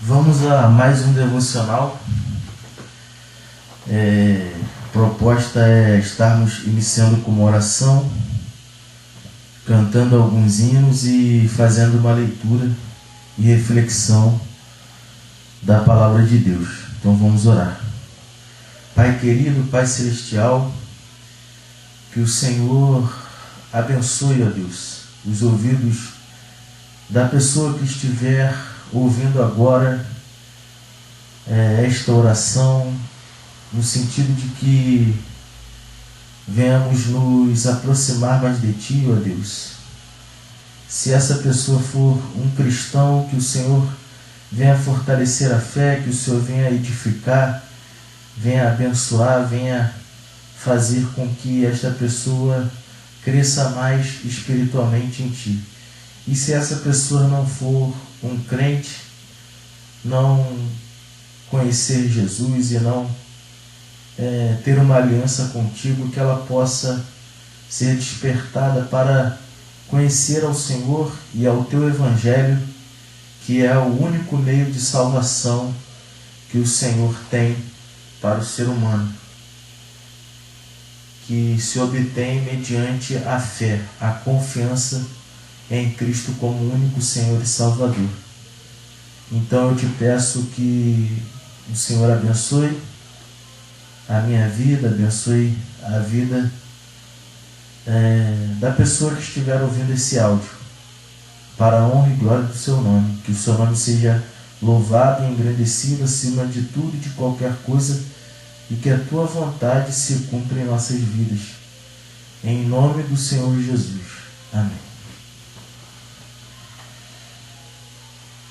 Vamos a mais um devocional. A proposta é estarmos iniciando com uma oração, cantando alguns hinos e fazendo uma leitura e reflexão da palavra de Deus. Então vamos orar. Pai querido, Pai celestial, que o Senhor abençoe, ó Deus, os ouvidos da pessoa que estiver ouvindo agora esta oração, no sentido de que venhamos nos aproximar mais de Ti, ó Deus. Se essa pessoa for um cristão, que o Senhor venha fortalecer a fé, que o Senhor venha edificar, venha abençoar, venha fazer com que esta pessoa cresça mais espiritualmente em Ti. E se essa pessoa não for um crente, não conhecer Jesus e não ter uma aliança contigo, que ela possa ser despertada para conhecer ao Senhor e ao Teu Evangelho, que é o único meio de salvação que o Senhor tem para o ser humano, que se obtém mediante a fé, a confiança em Cristo como único Senhor e Salvador. Então eu te peço que o Senhor abençoe a minha vida, abençoe a vida da pessoa que estiver ouvindo esse áudio, para a honra e glória do Seu nome. Que o Seu nome seja louvado e engrandecido acima de tudo e de qualquer coisa, e que a Tua vontade se cumpra em nossas vidas. Em nome do Senhor Jesus. Amém.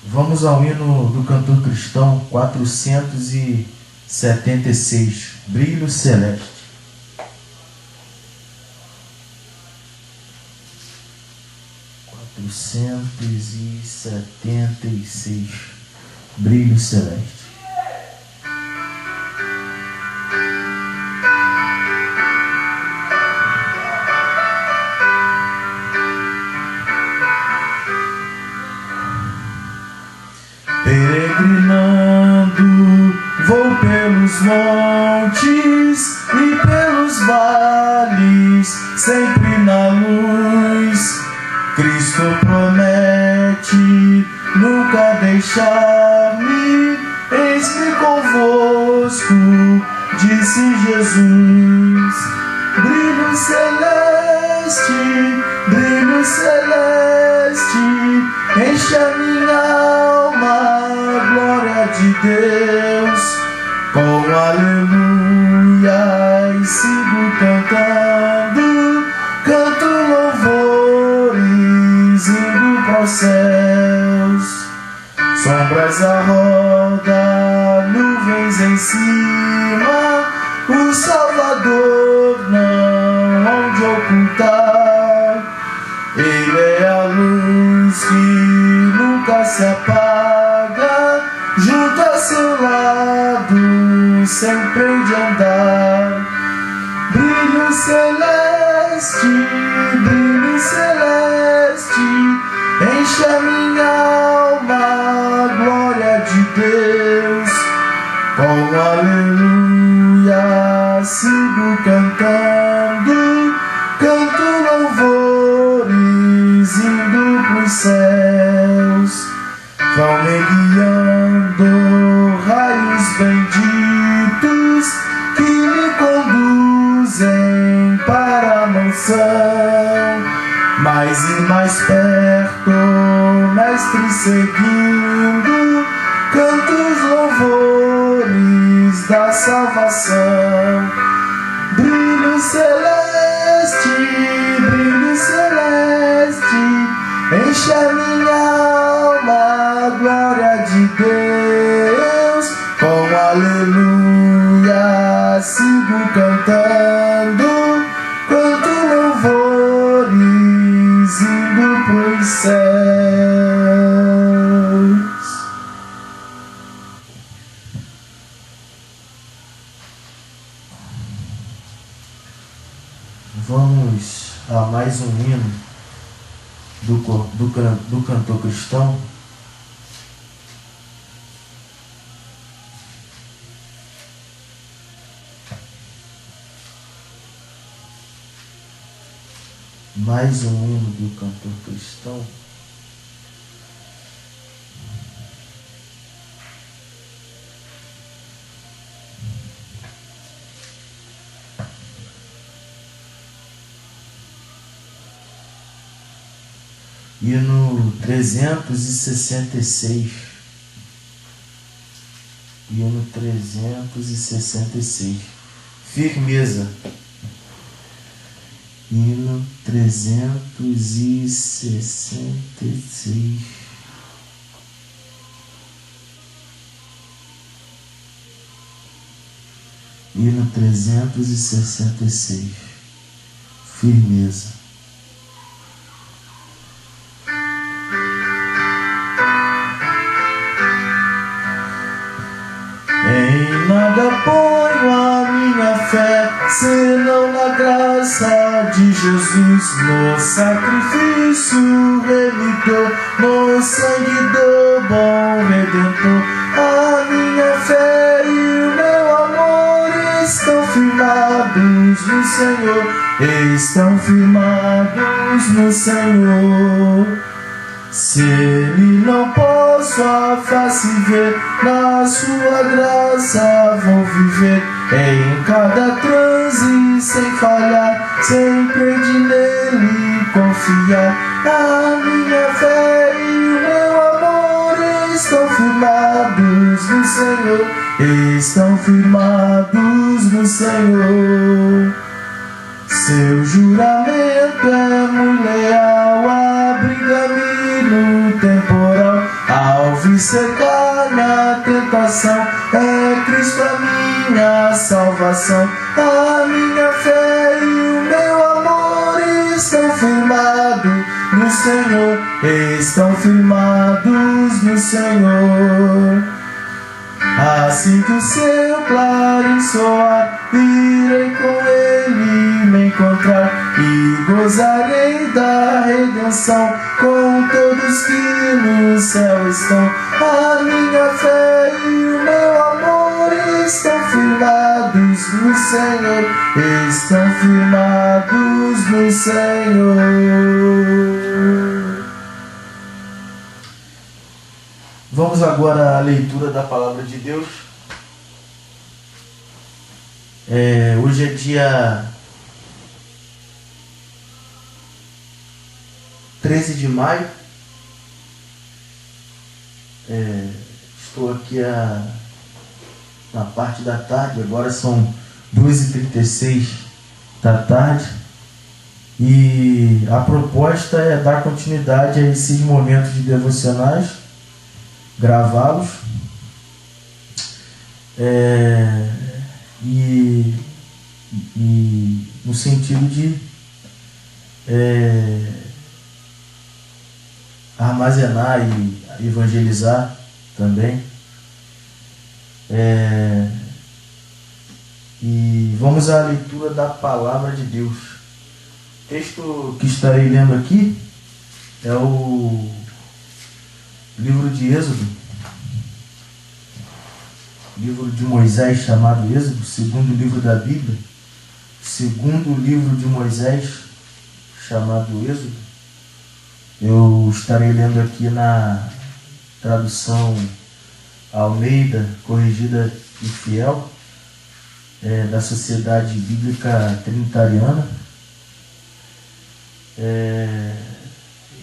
Vamos ao hino do cantor cristão 476, Brilho Celeste. Brilho Celeste. Peregrinando, vou pelos montes e pelos vales, sempre na luz. Cristo promete nunca deixar-me, eis-me convosco, disse Jesus. Brilho celeste, enche a minha alma, glória de Deus. Com aleluia sigo cantando, canto louvores, indo para os céus. Sombras à roda, nuvens em cima, o Salvador não onde ocultar. Ele é a luz que nunca se apaga, junto a seu lado sempre hei de andar. Brilho celeste, enche a minha alma, glória de Deus. Com aleluia sigo cantando, canto louvores, indo pros céus. Vão me guiando raios benditos que me conduzem para a mansão. Mais e mais perto, mestre seguindo, canto os louvores da salvação. Brilho celeste, enche a minha alma, glória de Deus. Com aleluia sigo cantando, canto louvores, indo pros céus. Vamos a mais um hino do cantor cristão, Mais um hino do cantor cristão. Hino 366. Hino 366. Firmeza. Hino 366. Hino 366. Firmeza. Em nada ponho a minha fé, senão na graça de Jesus, no sacrifício remidor, no sangue do bom Redentor. A minha fé e o meu amor estão firmados no Senhor, estão firmados no Senhor. Se Ele não posso a face ver, na sua graça vou viver, em cada transe sem falhar, sempre de nele confiar. A minha fé e o meu amor estão firmados no Senhor, estão firmados no Senhor. Seu juramento é muito leal, abriga-me no temporal, ao vir cercar na tentação, é Cristo a minha salvação. A minha fé e o meu amor estão firmados no Senhor, estão firmados no Senhor. Assim que o seu clarim soar, irei com ele me encontrar e gozarei da redenção com todos que no céu estão. A minha fé e o meu amor estão firmados no Senhor, estão firmados no Senhor. Vamos agora à leitura da Palavra de Deus. Hoje é dia 13 de maio. Estou aqui na parte da tarde, agora são 2h36 da tarde. E a proposta é dar continuidade a esses momentos de devocionais, gravá-los e no sentido de armazenar e evangelizar também. E vamos à leitura da Palavra de Deus. O texto que estarei lendo aqui é o livro de Êxodo, livro de Moisés chamado Êxodo, segundo livro da Bíblia, segundo livro de Moisés chamado Êxodo. Eu estarei lendo aqui na tradução Almeida, corrigida e fiel, da Sociedade Bíblica Trinitariana.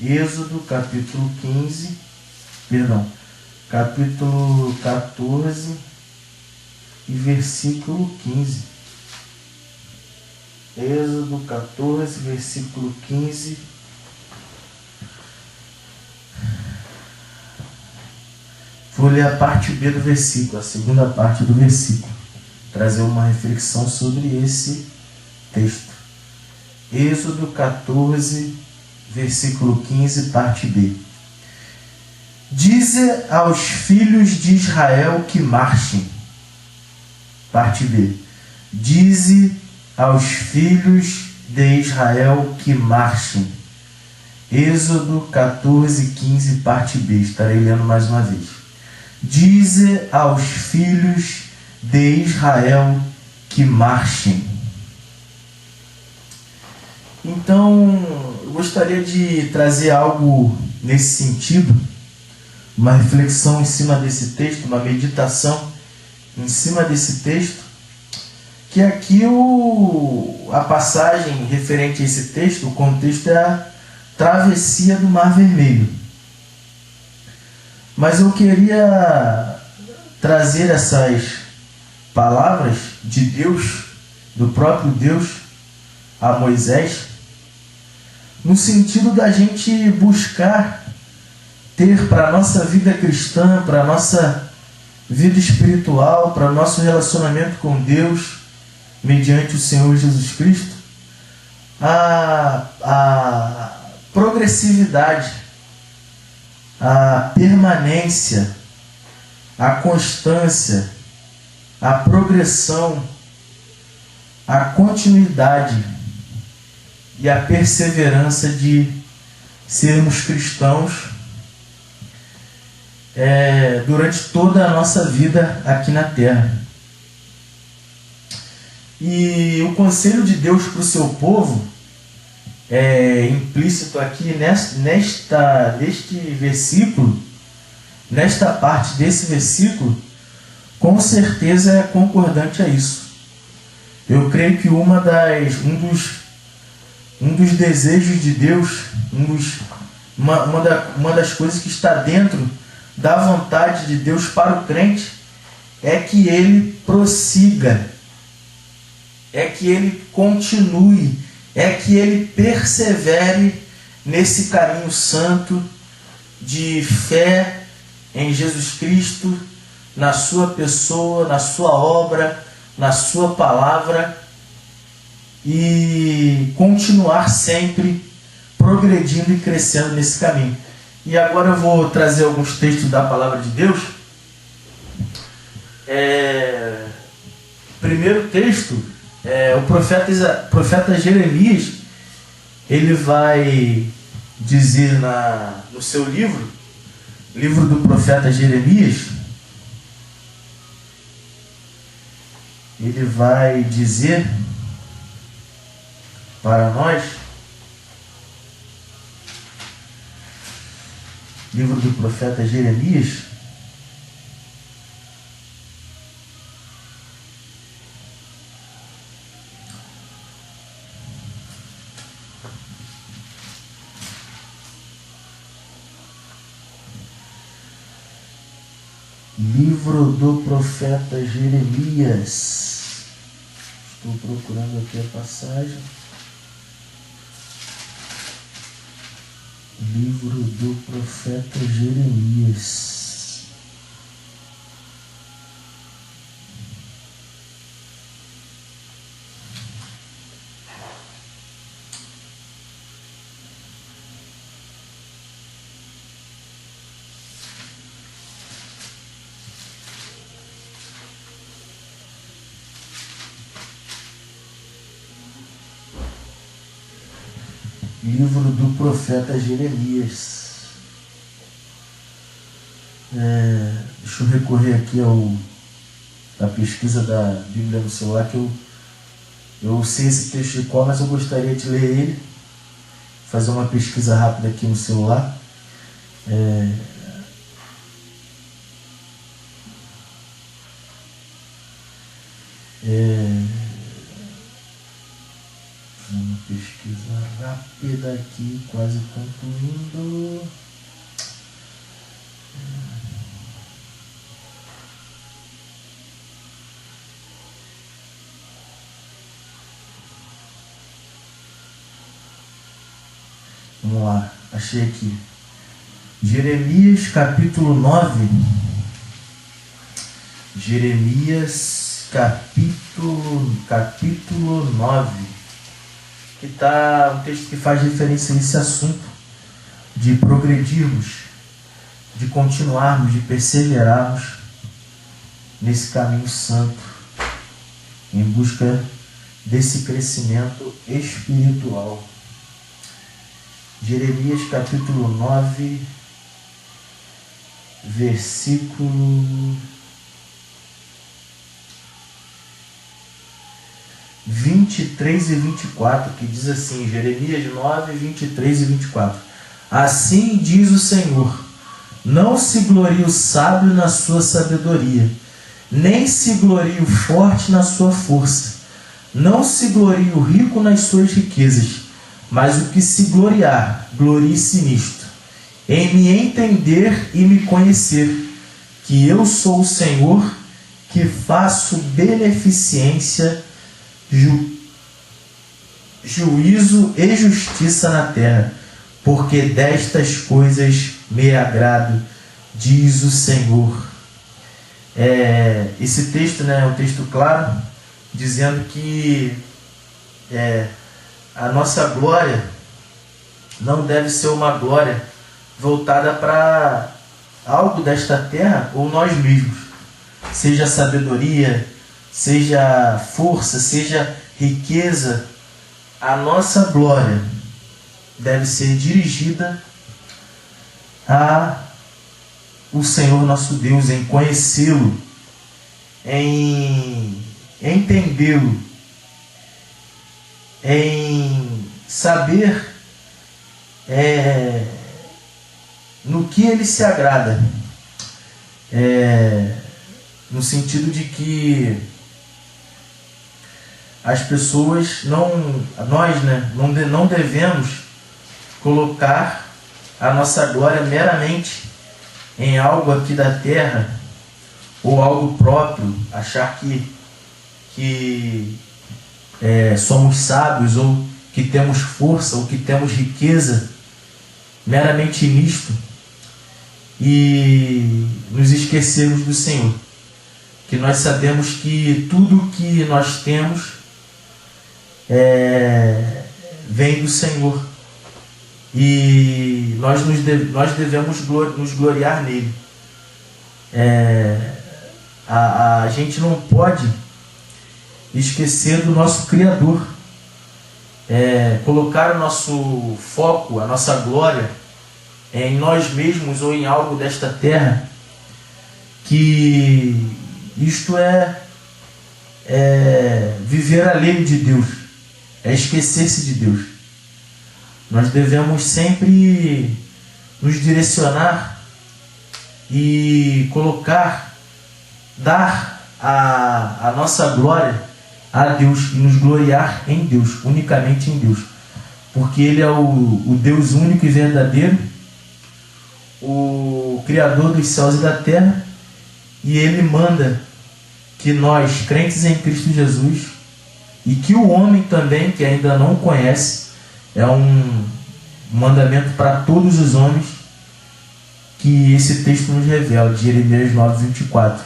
Êxodo capítulo 14 e versículo 15. Êxodo 14, versículo 15. Vou ler a parte B do versículo, a segunda parte do versículo, trazer uma reflexão sobre esse texto. Êxodo 14, versículo 15, parte B. Dize aos filhos de Israel que marchem. Parte B. Dize aos filhos de Israel que marchem. Êxodo 14, 15, parte B. Estarei lendo mais uma vez. Dize aos filhos de Israel que marchem. Então, Eu gostaria de trazer algo nesse sentido, uma reflexão em cima desse texto, uma meditação em cima desse texto, que aqui a passagem referente a esse texto, o contexto é a travessia do Mar Vermelho. Mas eu queria trazer essas palavras de Deus, do próprio Deus, a Moisés, no sentido da gente buscar ter para a nossa vida cristã, para a nossa vida espiritual, para o nosso relacionamento com Deus, mediante o Senhor Jesus Cristo, a progressividade, a permanência, a constância, a progressão, a continuidade e a perseverança de sermos cristãos durante toda a nossa vida aqui na Terra. E o conselho de Deus para o seu povo é implícito aqui neste versículo, nesta parte desse versículo, com certeza é concordante a isso. Eu creio que um dos desejos de Deus, uma das coisas que está dentro da vontade de Deus para o crente é que ele prossiga, é que ele continue, é que ele persevere nesse caminho santo de fé em Jesus Cristo, na sua pessoa, na sua obra, na sua palavra, e continuar sempre progredindo e crescendo nesse caminho. E agora eu vou trazer alguns textos da palavra de Deus. Primeiro texto, o profeta Jeremias, ele vai dizer no seu livro do profeta Jeremias, ele vai dizer para nós, livro do profeta Jeremias, livro do profeta Jeremias. Estou procurando aqui a passagem. Livro do profeta Jeremias. Livro do profeta Jeremias. Deixa eu recorrer aqui à pesquisa da Bíblia no celular, que eu sei esse texto de cor, mas eu gostaria de ler ele, fazer uma pesquisa rápida aqui no celular. Uma pesquisa rápida aqui, quase concluindo. Vamos lá, achei aqui. Jeremias capítulo 9. Jeremias capítulo 9. Que está um texto que faz referência a esse assunto de progredirmos, de continuarmos, de perseverarmos nesse caminho santo, em busca desse crescimento espiritual. Jeremias capítulo 9, versículo 23 e 24, que diz assim, Jeremias 9, 23 e 24. Assim diz o Senhor, não se glorie o sábio na sua sabedoria, nem se glorie o forte na sua força, não se glorie o rico nas suas riquezas, mas o que se gloriar, glorie-se nisto, em me entender e me conhecer, que eu sou o Senhor, que faço beneficência, juízo e justiça na terra, porque destas coisas me agrado, diz o Senhor. Esse texto, é um texto claro, dizendo que a nossa glória não deve ser uma glória voltada para algo desta terra ou nós mesmos, seja sabedoria, seja força, seja riqueza. A nossa glória deve ser dirigida a o Senhor nosso Deus, em conhecê-lo, em entendê-lo, em saber no que ele se agrada, no sentido de que as pessoas não devemos colocar a nossa glória meramente em algo aqui da terra ou algo próprio, achar que somos sábios ou que temos força ou que temos riqueza meramente nisto e nos esquecermos do Senhor, que nós sabemos que tudo que nós temos vem do Senhor e nós devemos nos gloriar nele. A gente não pode esquecer do nosso Criador, colocar o nosso foco, a nossa glória em nós mesmos ou em algo desta terra, que isto é viver alheio de Deus, é esquecer-se de Deus. Nós devemos sempre nos direcionar e dar a nossa glória a Deus e nos gloriar em Deus, unicamente em Deus, porque Ele é o Deus único e verdadeiro, o Criador dos céus e da terra, e Ele manda que nós, crentes em Cristo Jesus, e que o homem também, que ainda não conhece, é um mandamento para todos os homens, que esse texto nos revela, de Jeremias 9, 24.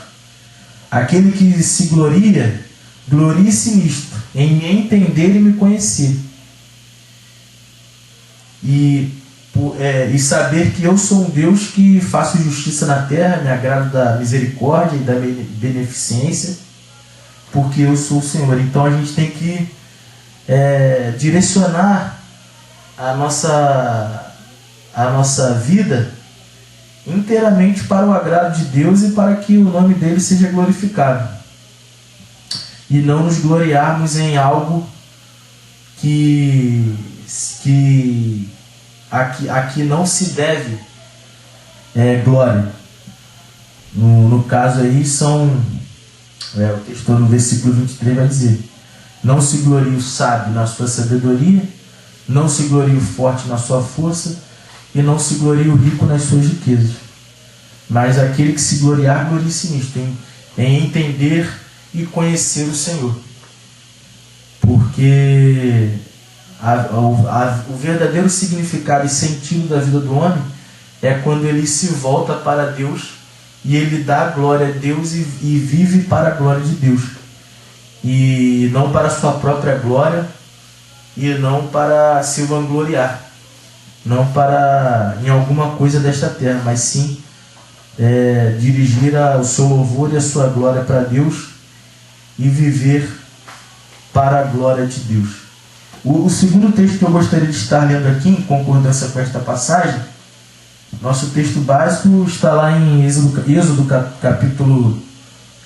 Aquele que se gloria, glorie-se nisto, em me entender e me conhecer. E saber que eu sou um Deus que faço justiça na terra, me agrado da misericórdia e da beneficência, porque eu sou o Senhor. Então a gente tem que direcionar a nossa vida inteiramente para o agrado de Deus e para que o nome dele seja glorificado, e não nos gloriarmos em algo que aqui não se deve glória. No caso aí o texto no versículo 23 vai dizer: não se glorie o sábio na sua sabedoria, não se glorie o forte na sua força, e não se glorie o rico nas suas riquezas. Mas aquele que se gloriar, glorie-se nisto, em entender e conhecer o Senhor. Porque o verdadeiro significado e sentido da vida do homem é quando ele se volta para Deus e ele dá glória a Deus e vive para a glória de Deus. E não para a sua própria glória e não para se vangloriar. Não para em alguma coisa desta terra, mas sim dirigir o seu louvor e a sua glória para Deus e viver para a glória de Deus. O segundo texto que eu gostaria de estar lendo aqui, em concordância com esta passagem, nosso texto básico está lá em Êxodo capítulo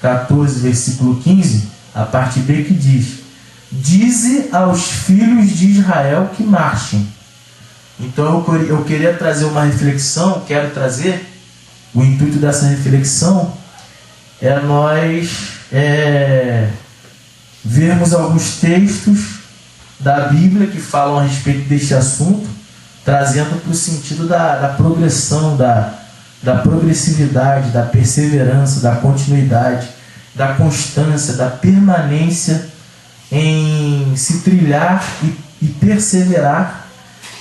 14, versículo 15, a parte B, que diz: dize aos filhos de Israel que marchem. Então eu queria trazer uma reflexão, o intuito dessa reflexão é nós vermos alguns textos da Bíblia que falam a respeito deste assunto, trazendo para o sentido da progressão, da progressividade, da perseverança, da continuidade, da constância, da permanência em se trilhar e perseverar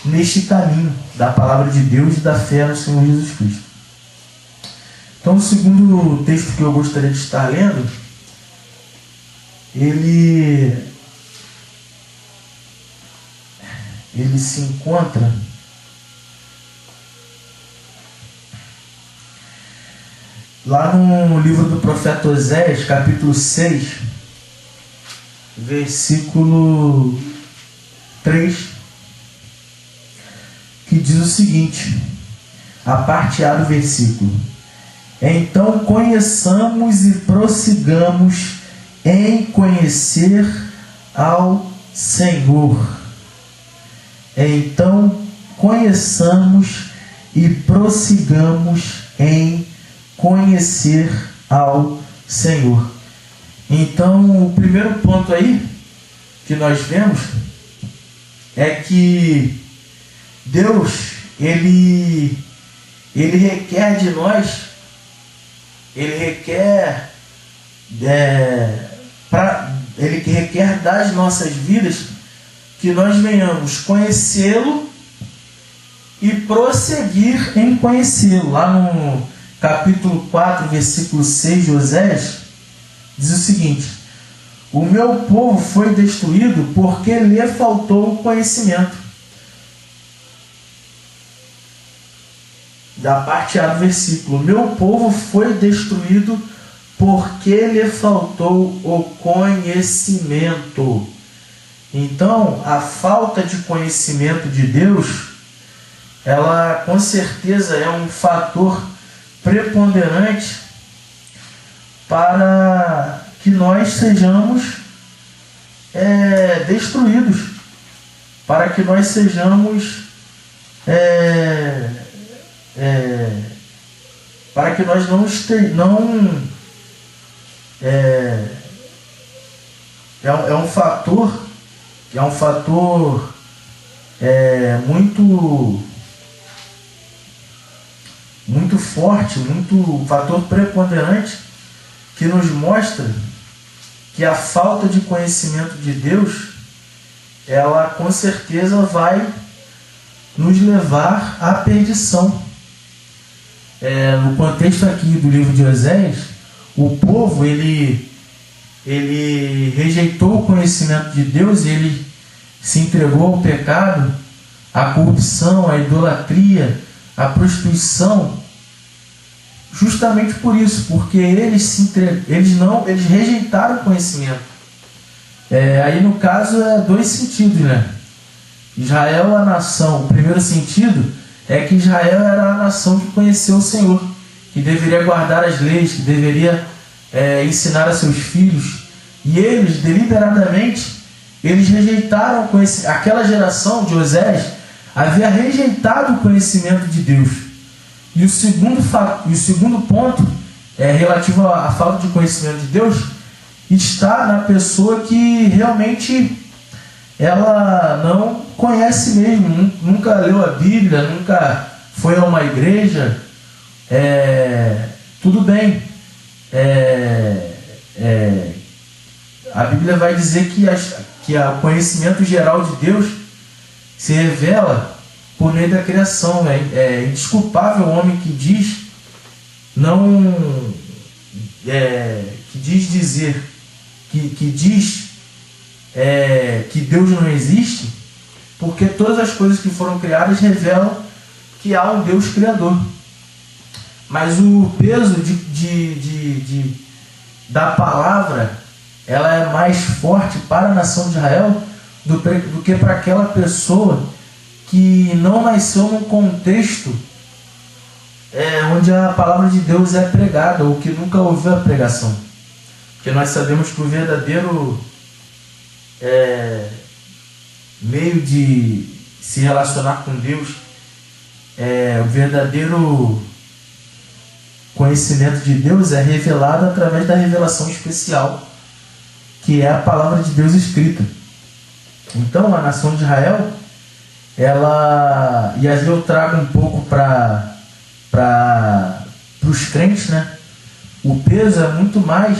neste caminho da palavra de Deus e da fé no Senhor Jesus Cristo. Então, o segundo texto que eu gostaria de estar lendo, ele se encontra lá no livro do profeta Oséias, capítulo 6, versículo 3, que diz o seguinte, a parte A do versículo: então conheçamos e prossigamos em conhecer ao Senhor. Então conheçamos e prossigamos em conhecer ao Senhor. Então, o primeiro ponto aí que nós vemos é que Deus, ele requer de nós, ele requer das nossas vidas que nós venhamos conhecê-lo e prosseguir em conhecê-lo. Lá no capítulo 4, versículo 6 de Oséias, diz o seguinte: o meu povo foi destruído porque lhe faltou o conhecimento. Da parte A do versículo: meu povo foi destruído porque lhe faltou o conhecimento. Então, a falta de conhecimento de Deus, ela com certeza é um fator preponderante para que nós sejamos destruídos, para que nós sejamos para que nós não é um fator muito forte, um fator preponderante, que nos mostra que a falta de conhecimento de Deus, ela com certeza vai nos levar à perdição. No contexto aqui do livro de Oséias, o povo ele rejeitou o conhecimento de Deus, ele se entregou ao pecado, à corrupção, à idolatria, à prostituição, justamente por isso, porque eles rejeitaram o conhecimento. Aí no caso é dois sentidos, né? Israel, a nação, o primeiro sentido é que Israel era a nação que conheceu o Senhor, que deveria guardar as leis, que deveria ensinar a seus filhos, e eles deliberadamente rejeitaram aquela geração de Oséias havia rejeitado o conhecimento de Deus. E o segundo ponto relativo à falta de conhecimento de Deus está na pessoa que realmente ela não conhece mesmo, nunca leu a Bíblia, nunca foi a uma igreja. Tudo bem, a Bíblia vai dizer que o conhecimento geral de Deus se revela por meio da criação. É indesculpável o homem que diz que Deus não existe, porque todas as coisas que foram criadas revelam que há um Deus criador. Mas o peso da palavra, ela é mais forte para a nação de Israel do que para aquela pessoa que não nasceu num contexto onde a palavra de Deus é pregada, ou que nunca ouviu a pregação. Porque nós sabemos que o verdadeiro meio de se relacionar com Deus, o verdadeiro conhecimento de Deus é revelado através da revelação especial, que é a palavra de Deus escrita. Então a nação de Israel, e aí eu trago um pouco para os crentes, né? O peso é muito mais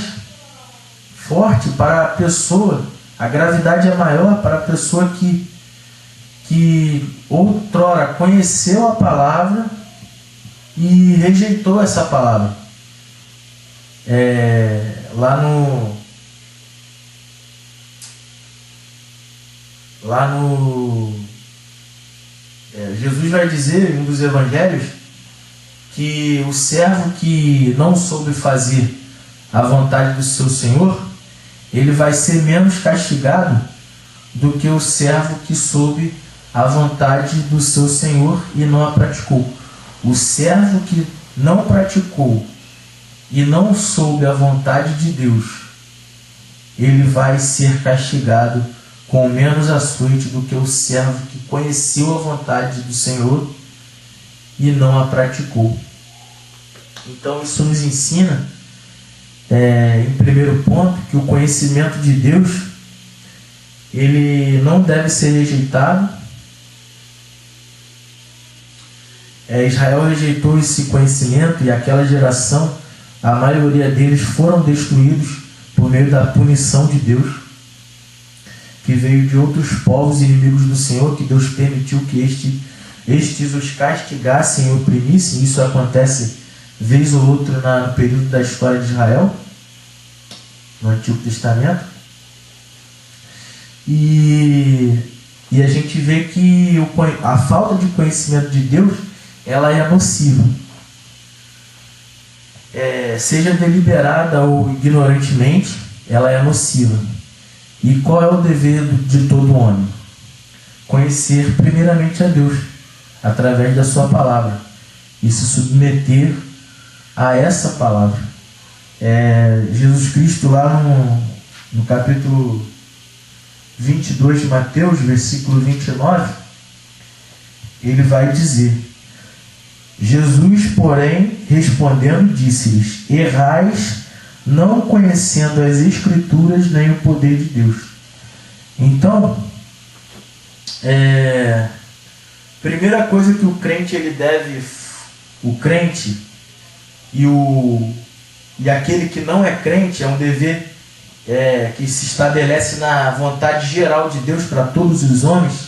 forte para a pessoa, a gravidade é maior para a pessoa que outrora conheceu a palavra e rejeitou essa palavra. Jesus vai dizer em um dos evangelhos que o servo que não soube fazer a vontade do seu Senhor, ele vai ser menos castigado do que o servo que soube a vontade do seu Senhor e não a praticou. O servo que não praticou e não soube a vontade de Deus, ele vai ser castigado com menos açoite do que o servo que conheceu a vontade do Senhor e não a praticou. Então isso nos ensina, em primeiro ponto, que o conhecimento de Deus, ele não deve ser rejeitado. Israel rejeitou esse conhecimento e aquela geração, a maioria deles foram destruídos por meio da punição de Deus, que veio de outros povos inimigos do Senhor, que Deus permitiu que estes os castigassem e oprimissem. Isso acontece vez ou outra no período da história de Israel, no Antigo Testamento. E a gente vê que a falta de conhecimento de Deus, ela é nociva. Seja deliberada ou ignorantemente, ela é nociva. E qual é o dever de todo homem? Conhecer primeiramente a Deus, através da sua palavra, e se submeter a essa palavra. Jesus Cristo, lá no capítulo 22 de Mateus, versículo 29, ele vai dizer: Jesus, porém, respondendo, disse-lhes: errais, não conhecendo as Escrituras nem o poder de Deus. Então, primeira coisa que o crente e aquele que não é crente, é um dever que se estabelece na vontade geral de Deus para todos os homens,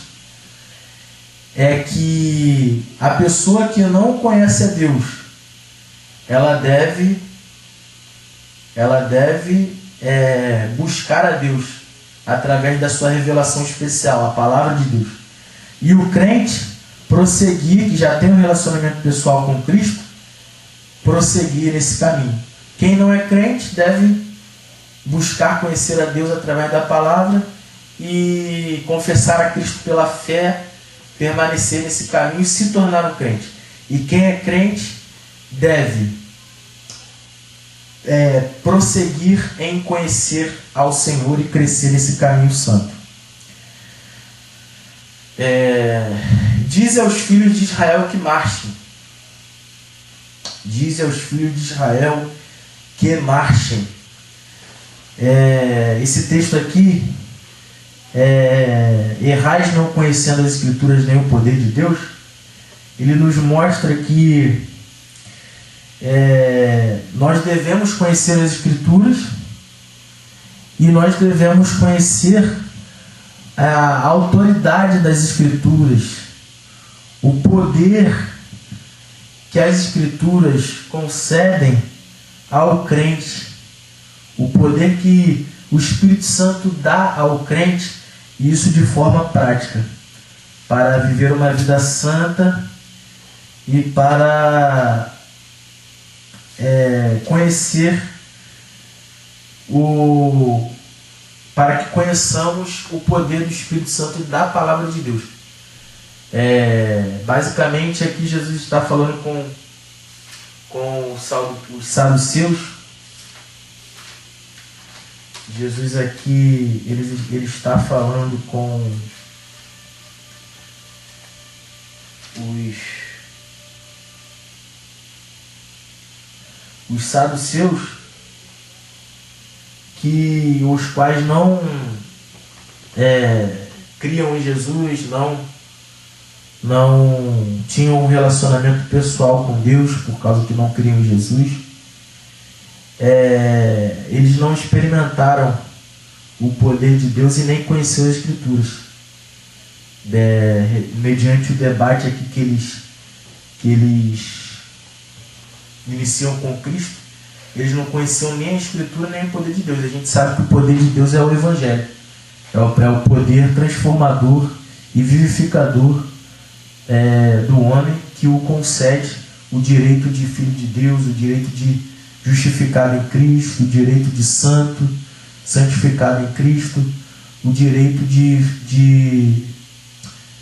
é que a pessoa que não conhece a Deus, ela deve buscar a Deus através da sua revelação especial, a palavra de Deus. E o crente prosseguir, que já tem um relacionamento pessoal com Cristo, prosseguir nesse caminho. Quem não é crente deve buscar conhecer a Deus através da palavra e confessar a Cristo pela fé, permanecer nesse caminho e se tornar um crente. E quem é crente deve prosseguir em conhecer ao Senhor e crescer nesse caminho santo. Dize aos filhos de Israel que marchem. Dize aos filhos de Israel que marchem. Esse texto aqui, errais não conhecendo as Escrituras nem o poder de Deus, ele nos mostra que nós devemos conhecer as Escrituras e nós devemos conhecer a autoridade das Escrituras, o poder que as Escrituras concedem ao crente, o poder que o Espírito Santo dá ao crente, e isso de forma prática, para viver uma vida santa e para conhecer para que conheçamos o poder do Espírito Santo e da palavra de Deus. Basicamente aqui Jesus está falando com os saduceus. Jesus aqui, ele está falando com os saduceus, que os quais não criam em Jesus, não tinham um relacionamento pessoal com Deus, por causa que não criam em Jesus. Eles não experimentaram o poder de Deus e nem conheceram as Escrituras. Mediante o debate aqui que eles iniciam com Cristo, eles não conheciam nem a Escritura nem o poder de Deus. A gente sabe que o poder de Deus é o Evangelho, é o poder transformador e vivificador do homem, que o concede o direito de filho de Deus, o direito de justificado em Cristo, o direito de santo, santificado em Cristo, o direito de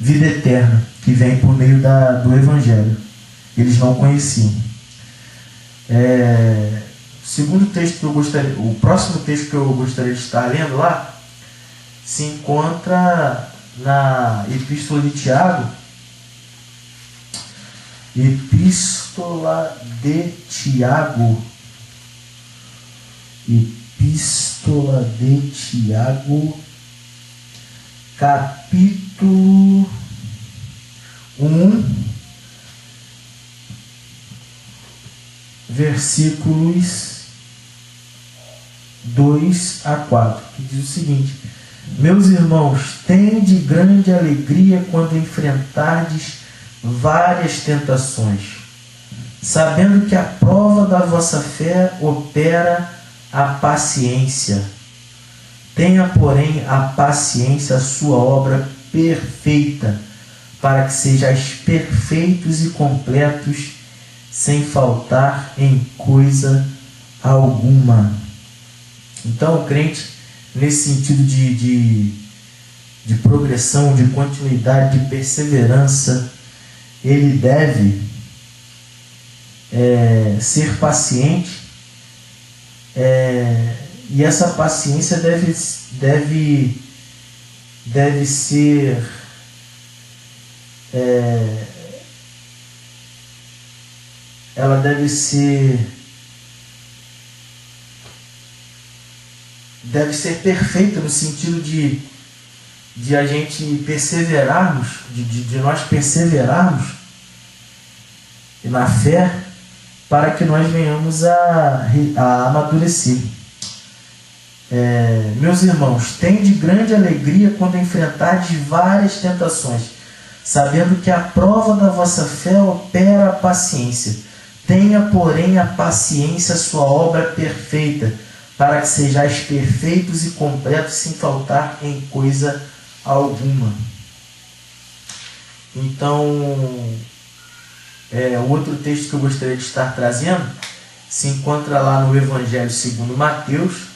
vida eterna, que vem por meio do Evangelho. Eles não conheciam. O próximo texto que eu gostaria de estar lendo lá se encontra na Epístola de Tiago. Epístola de Tiago, capítulo 1, versículos 2 a 4, que diz o seguinte: meus irmãos, tende grande alegria quando enfrentardes várias tentações, sabendo que a prova da vossa fé opera a paciência. Tenha, porém, a paciência a sua obra perfeita, para que sejais perfeitos e completos, sem faltar em coisa alguma. Então, o crente, nesse sentido de progressão, de continuidade, de perseverança, ele deve ser paciente, e essa paciência deve ser ela deve ser perfeita, no sentido de a gente perseverarmos, de nós perseverarmos na fé, para que nós venhamos a amadurecer. Meus irmãos, tende grande alegria quando enfrentardes várias tentações, sabendo que a prova da vossa fé opera a paciência. Tenha, porém, a paciência a sua obra perfeita, para que sejais perfeitos e completos, sem faltar em coisa alguma. Então, o outro texto que eu gostaria de estar trazendo se encontra lá no Evangelho segundo Mateus,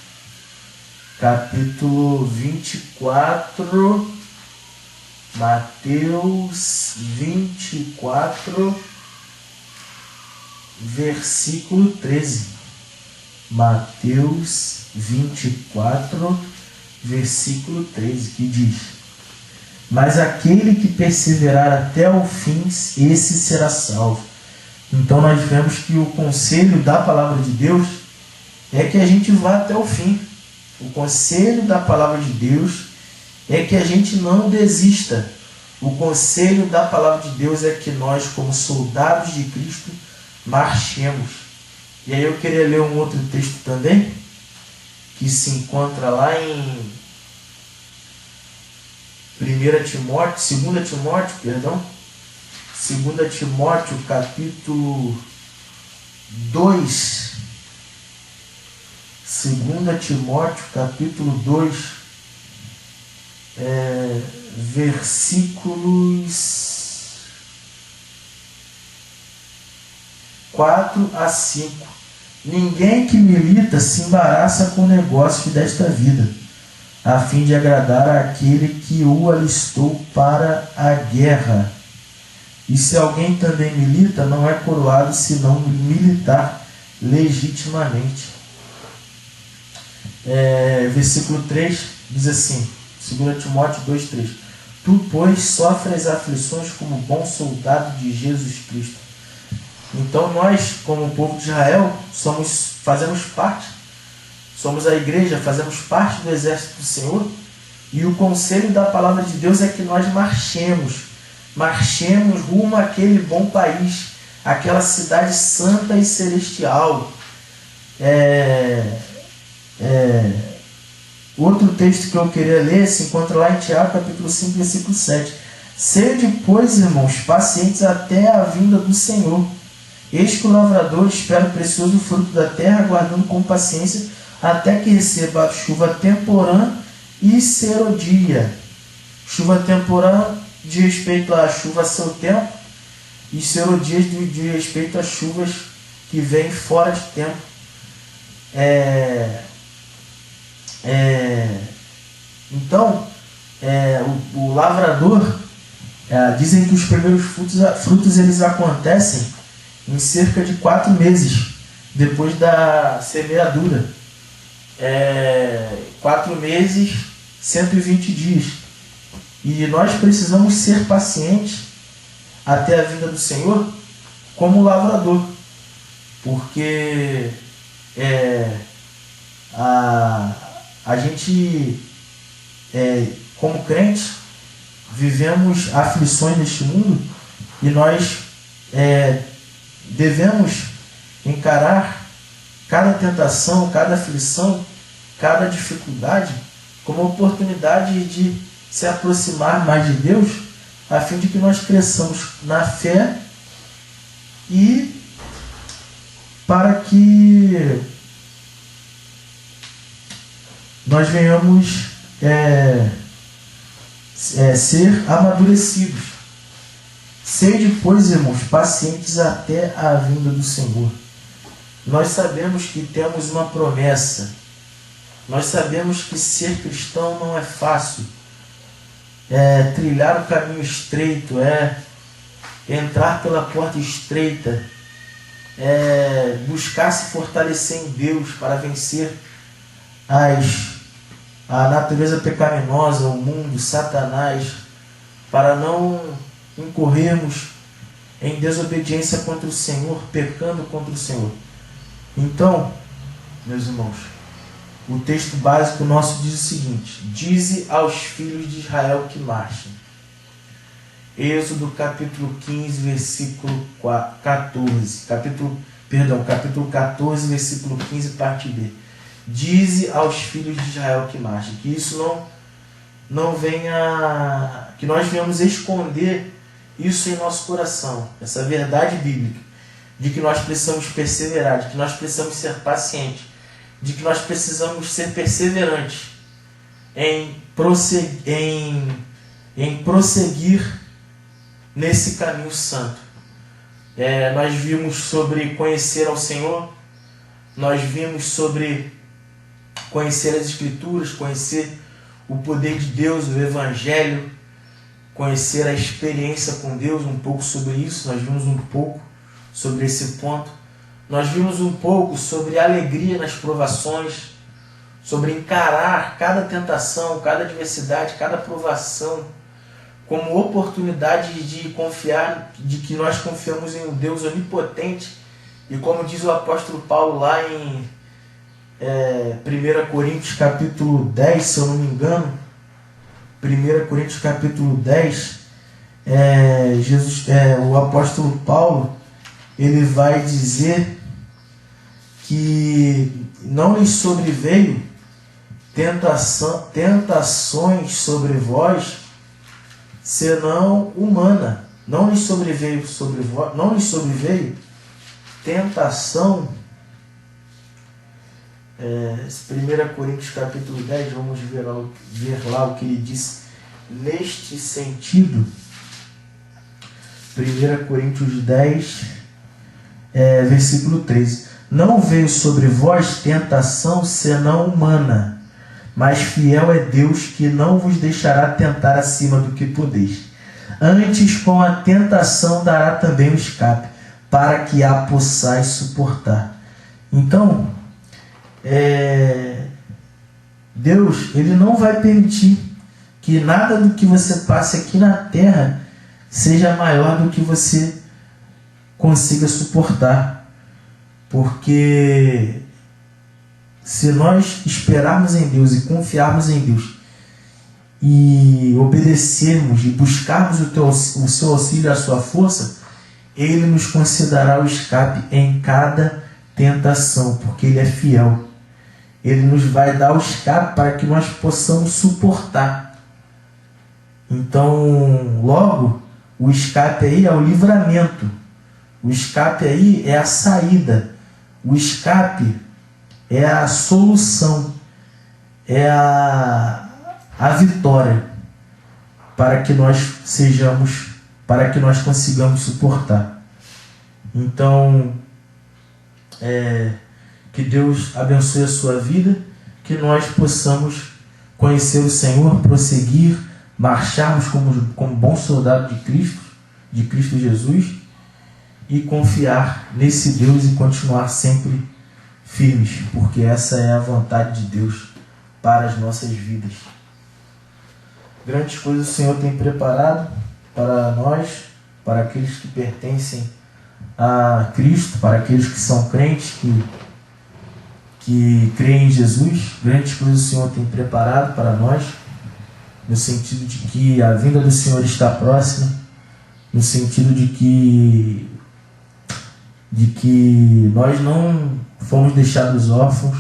capítulo 24, Mateus 24, versículo 13. Mateus 24, versículo 13, que diz: mas aquele que perseverar até o fim, esse será salvo. Então nós vemos que o conselho da palavra de Deus é que a gente vá até o fim. O conselho da palavra de Deus é que a gente não desista. O conselho da palavra de Deus é que nós, como soldados de Cristo, marchemos. E aí eu queria ler um outro texto também, que se encontra lá em 2 Timóteo, capítulo 2. 2 Timóteo, capítulo 2, versículos 4 a 5. Ninguém que milita se embaraça com negócios desta vida, a fim de agradar àquele que o alistou para a guerra. E se alguém também milita, não é coroado senão militar legitimamente. versículo 3, diz assim, 2 Timóteo 2,3: Tu, pois, sofres aflições como bom soldado de Jesus Cristo. Então nós, como povo de Israel, fazemos parte, somos a igreja, fazemos parte do exército do Senhor, e o conselho da palavra de Deus é que nós marchemos rumo àquele bom país, aquela cidade santa e celestial. Outro texto que eu queria ler se encontra lá em Tiago, capítulo 5, versículo 7. Sede, pois, irmãos, pacientes até a vinda do Senhor. Eis que o lavrador espera o precioso fruto da terra, aguardando com paciência até que receba a chuva temporã e serodia. Chuva temporã de respeito à chuva a seu tempo, e serodias de respeito às chuvas que vêm fora de tempo. Então, o lavrador, dizem que os primeiros frutos eles acontecem em cerca de 4 meses depois da semeadura. 4 meses, 120 dias. E nós precisamos ser pacientes até a vinda do Senhor como lavrador, porque a gente, como crente, vivemos aflições neste mundo, e nós devemos encarar cada tentação, cada aflição, cada dificuldade como oportunidade de se aproximar mais de Deus, a fim de que nós cresçamos na fé e para que nós venhamos ser amadurecidos. Sede, pois, irmãos, pacientes até a vinda do Senhor. Nós sabemos que temos uma promessa. Nós sabemos que ser cristão não é fácil. Trilhar o caminho estreito, entrar pela porta estreita, buscar se fortalecer em Deus para vencer a natureza pecaminosa, o mundo, Satanás, para não incorrermos em desobediência contra o Senhor, pecando contra o Senhor. Então, meus irmãos, o texto básico nosso diz o seguinte: dize aos filhos de Israel que marchem. Êxodo capítulo 15, versículo 14. Capítulo 14, versículo 15, parte B. Dize aos filhos de Israel que marchem. Que isso não venha, que nós venhamos esconder isso em nosso coração, essa verdade bíblica, de que nós precisamos perseverar, de que nós precisamos ser pacientes, de que nós precisamos ser perseverantes em prosseguir nesse caminho santo. Nós vimos sobre conhecer ao Senhor, nós vimos sobre conhecer as Escrituras, conhecer o poder de Deus, o Evangelho, conhecer a experiência com Deus, um pouco sobre isso. Nós vimos um pouco sobre esse ponto. Nós vimos um pouco sobre a alegria nas provações, sobre encarar cada tentação, cada adversidade, cada provação como oportunidade de confiar, de que nós confiamos em um Deus onipotente. E como diz o apóstolo Paulo lá em 1 Coríntios capítulo 10, se eu não me engano, 1 Coríntios capítulo 10, o apóstolo Paulo, ele vai dizer que não lhes sobreveio tentações sobre vós, senão humana. Não lhes sobreveio tentação. 1 Coríntios capítulo 10, vamos ver lá o que ele diz neste sentido. 1 Coríntios 10, versículo 13. Não veio sobre vós tentação senão humana, mas fiel é Deus, que não vos deixará tentar acima do que podeis. Antes, com a tentação dará também o escape, para que a possais suportar. Então, Deus, Ele não vai permitir que nada do que você passe aqui na terra seja maior do que você consiga suportar. Porque se nós esperarmos em Deus e confiarmos em Deus e obedecermos e buscarmos o seu auxílio e a sua força, Ele nos concederá o escape em cada tentação, porque Ele é fiel. Ele nos vai dar o escape para que nós possamos suportar. Então, logo, o escape aí é o livramento. O escape aí é a saída. O escape é a solução. É a vitória para que nós consigamos suportar. Então, que Deus abençoe a sua vida, que nós possamos conhecer o Senhor, prosseguir, marcharmos como bom soldado de Cristo Jesus, e confiar nesse Deus e continuar sempre firmes, porque essa é a vontade de Deus para as nossas vidas. Grandes coisas o Senhor tem preparado para nós, para aqueles que pertencem a Cristo, para aqueles que são crentes, que creem em Jesus. Grandes coisas o Senhor tem preparado para nós, no sentido de que a vinda do Senhor está próxima, no sentido de que nós não fomos deixados órfãos,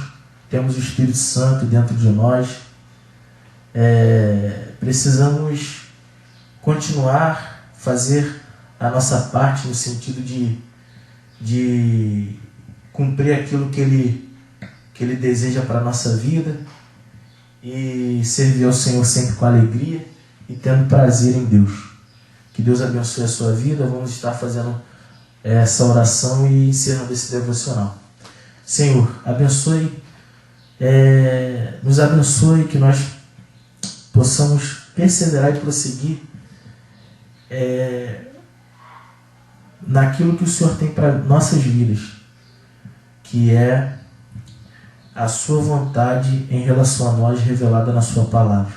temos o Espírito Santo dentro de nós. Precisamos continuar, fazer a nossa parte no sentido de cumprir aquilo que Ele deseja para a nossa vida e servir ao Senhor sempre com alegria e tendo prazer em Deus. Que Deus abençoe a sua vida. Vamos estar fazendo essa oração e encerrando esse devocional. Senhor, nos abençoe, que nós possamos perseverar e prosseguir naquilo que o Senhor tem para nossas vidas, que é a sua vontade em relação a nós revelada na sua palavra.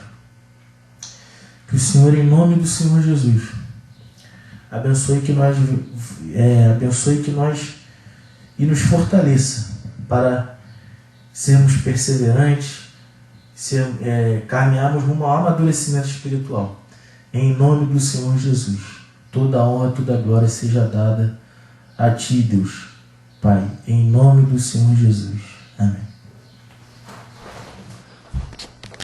Que o Senhor, em nome do Senhor Jesus, abençoe que nós e nos fortaleça para sermos perseverantes, caminharmos rumo ao amadurecimento espiritual. Em nome do Senhor Jesus, toda a honra, toda a glória seja dada a Ti, Deus, Pai, em nome do Senhor Jesus. Amém.